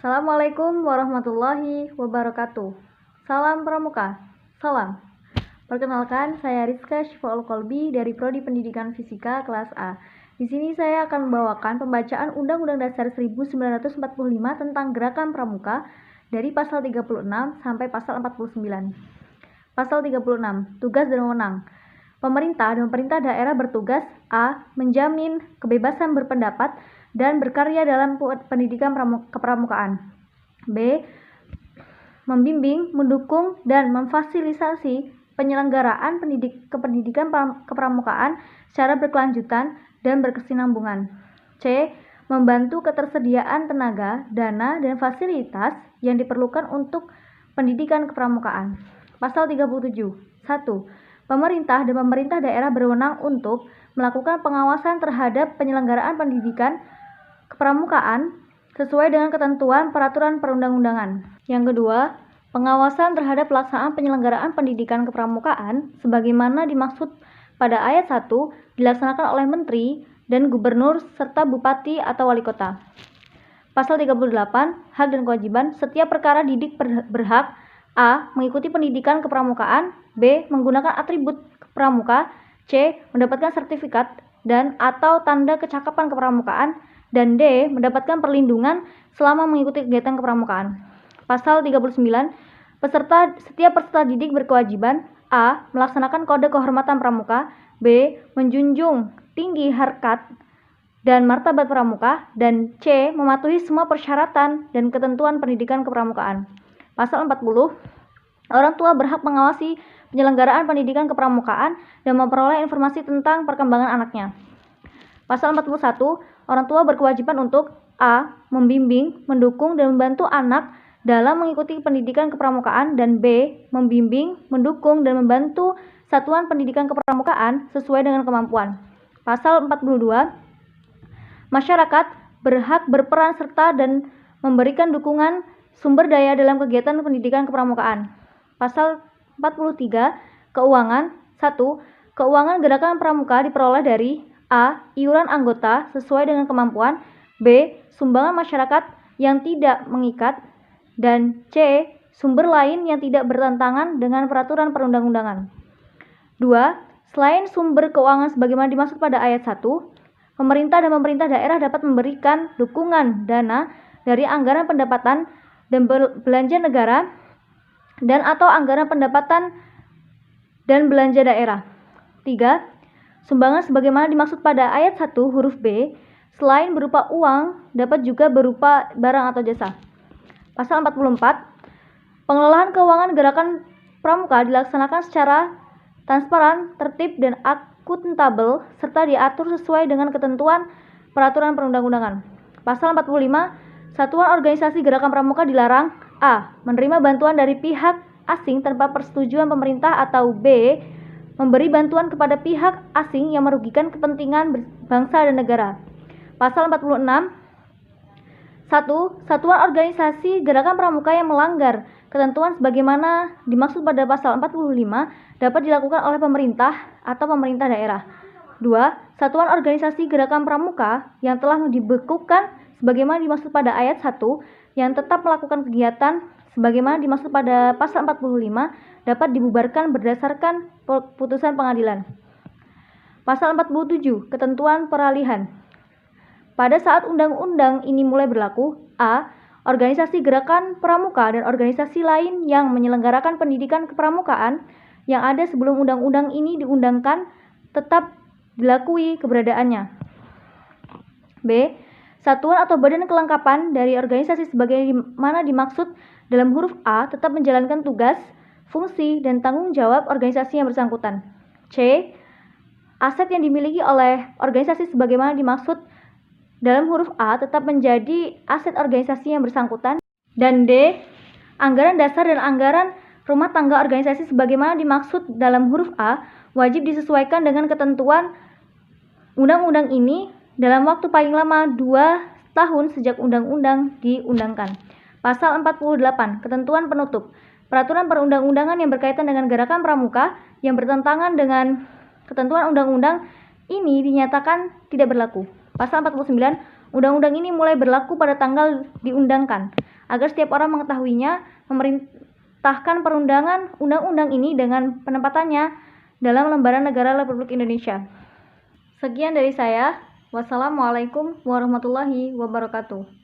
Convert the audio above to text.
Assalamualaikum warahmatullahi wabarakatuh. Salam Pramuka. Salam. Perkenalkan, saya Rizka Syifaul Kolbi dari Prodi Pendidikan Fisika kelas A. Di sini saya akan membawakan pembacaan Undang-Undang Dasar 1945 tentang Gerakan Pramuka dari pasal 36 sampai pasal 49. Pasal 36. Tugas dan wewenang. Pemerintah dan pemerintah daerah bertugas A. Menjamin kebebasan berpendapat dan berkarya dalam pendidikan kepramukaan. B. Membimbing, mendukung, dan memfasilitasi penyelenggaraan pendidikan kepramukaan secara berkelanjutan dan berkesinambungan. C. Membantu ketersediaan tenaga, dana, dan fasilitas yang diperlukan untuk pendidikan kepramukaan. Pasal 37. 1. Pemerintah dan pemerintah daerah berwenang untuk melakukan pengawasan terhadap penyelenggaraan pendidikan kepramukaan sesuai dengan ketentuan peraturan perundang-undangan. Yang kedua, pengawasan terhadap pelaksanaan penyelenggaraan pendidikan kepramukaan sebagaimana dimaksud pada ayat 1 dilaksanakan oleh menteri dan gubernur serta bupati atau wali kota. Pasal 38, hak dan kewajiban. Setiap perkara didik berhak A. Mengikuti pendidikan kepramukaan, B. Menggunakan atribut pramuka, C. Mendapatkan sertifikat dan atau tanda kecakapan kepramukaan, dan D. Mendapatkan perlindungan selama mengikuti kegiatan kepramukaan. Pasal 39, setiap peserta didik berkewajiban A. Melaksanakan kode kehormatan pramuka, B. Menjunjung tinggi harkat dan martabat pramuka, dan C. Mematuhi semua persyaratan dan ketentuan pendidikan kepramukaan. Pasal 40, orang tua berhak mengawasi penyelenggaraan pendidikan kepramukaan dan memperoleh informasi tentang perkembangan anaknya. Pasal 41, orang tua berkewajiban untuk A. Membimbing, mendukung, dan membantu anak dalam mengikuti pendidikan kepramukaan, dan B. Membimbing, mendukung, dan membantu satuan pendidikan kepramukaan sesuai dengan kemampuan. Pasal 42, masyarakat berhak berperan serta dan memberikan dukungan sumber daya dalam kegiatan pendidikan kepramukaan. Pasal 43, keuangan. 1. Keuangan gerakan pramuka diperoleh dari A. Iuran anggota sesuai dengan kemampuan, B. Sumbangan masyarakat yang tidak mengikat, dan C. Sumber lain yang tidak bertentangan dengan peraturan perundang-undangan. 2. Selain sumber keuangan sebagaimana dimaksud pada ayat 1, pemerintah dan pemerintah daerah dapat memberikan dukungan dana dari anggaran pendapatan dan belanja negara dan atau anggaran pendapatan dan belanja daerah. 3. Sumbangan sebagaimana dimaksud pada ayat 1 huruf B, selain berupa uang, dapat juga berupa barang atau jasa. Pasal 44, pengelolaan keuangan gerakan pramuka dilaksanakan secara transparan, tertib, dan akuntabel, serta diatur sesuai dengan ketentuan peraturan perundang-undangan. Pasal 45, satuan organisasi gerakan pramuka dilarang A. Menerima bantuan dari pihak asing tanpa persetujuan pemerintah, atau B. Memberi bantuan kepada pihak asing yang merugikan kepentingan bangsa dan negara. Pasal 46, 1. Satuan organisasi gerakan pramuka yang melanggar ketentuan sebagaimana dimaksud pada pasal 45 dapat dilakukan oleh pemerintah atau pemerintah daerah. 2. Satuan organisasi gerakan pramuka yang telah dibekukan sebagaimana dimaksud pada ayat 1 yang tetap melakukan kegiatan sebagaimana dimaksud pada pasal 45 dapat dibubarkan berdasarkan putusan pengadilan. Pasal 47, ketentuan peralihan. Pada saat undang-undang ini mulai berlaku, A. Organisasi gerakan pramuka dan organisasi lain yang menyelenggarakan pendidikan kepramukaan yang ada sebelum undang-undang ini diundangkan tetap dilakui keberadaannya. B. Satuan atau badan kelengkapan dari organisasi sebagaimana dimaksud dalam huruf A tetap menjalankan tugas, fungsi, dan tanggung jawab organisasi yang bersangkutan. C. Aset yang dimiliki oleh organisasi sebagaimana dimaksud dalam huruf A tetap menjadi aset organisasi yang bersangkutan. Dan D. Anggaran dasar dan anggaran rumah tangga organisasi sebagaimana dimaksud dalam huruf A wajib disesuaikan dengan ketentuan undang-undang ini dalam waktu paling lama 2 tahun sejak undang-undang diundangkan. Pasal 48, ketentuan penutup. Peraturan perundang-undangan yang berkaitan dengan gerakan pramuka yang bertentangan dengan ketentuan undang-undang ini dinyatakan tidak berlaku. Pasal 49, Undang-undang ini mulai berlaku pada tanggal diundangkan. Agar setiap orang mengetahuinya, memerintahkan perundangan undang-undang ini dengan penempatannya dalam lembaran negara Republik Indonesia. Sekian dari saya. Wassalamualaikum warahmatullahi wabarakatuh.